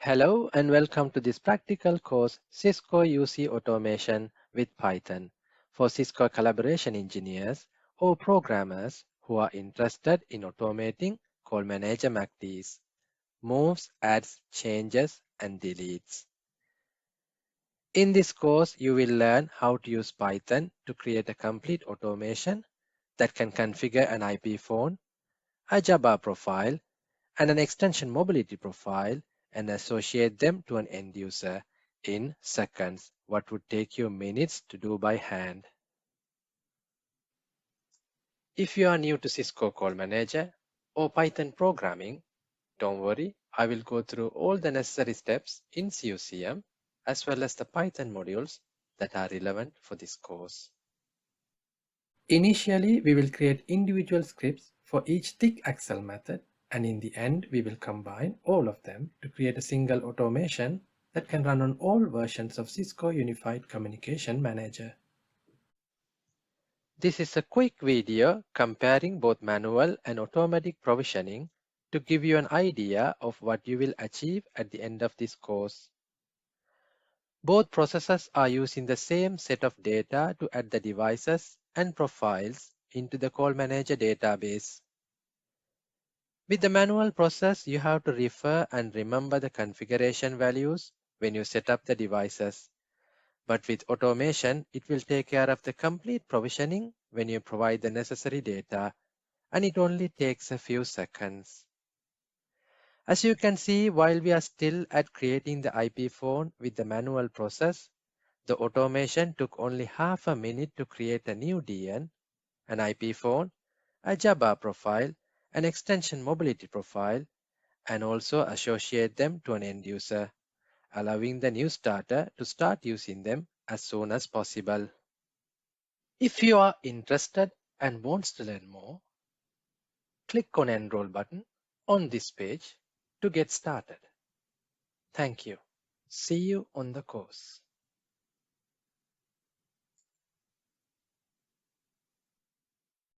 Hello and welcome to this practical course Cisco UC Automation with Python for Cisco Collaboration engineers or programmers who are interested in automating CallManager MACDs, moves, adds, changes, and deletes. In this course, you will learn how to use Python to create a complete automation that can configure an IP phone, a Java profile, and an extension mobility profile and associate them to an end user in seconds, what would take you minutes to do by hand. If you are new to Cisco Call Manager or Python programming, don't worry, I will go through all the necessary steps in cucm as well as the Python modules that are relevant for this course. Initially, we will create individual scripts for each tick Excel method, and in the end, we will combine all of them to create a single automation that can run on all versions of Cisco Unified Communication Manager. This is a quick video comparing both manual and automatic provisioning to give you an idea of what you will achieve at the end of this course. Both processes are using the same set of data to add the devices and profiles into the CallManager database. With the manual process, you have to refer and remember the configuration values when you set up the devices. But with automation, it will take care of the complete provisioning when you provide the necessary data, and it only takes a few seconds. As you can see, while we are still at creating the IP phone with the manual process, the automation took only half a minute to create a new DN, an IP phone, a Java profile, an extension mobility profile, and also associate them to an end user, allowing the new starter to start using them as soon as possible. If you are interested and wants to learn more, click on Enroll button on this page to get started. Thank you. See you on the course.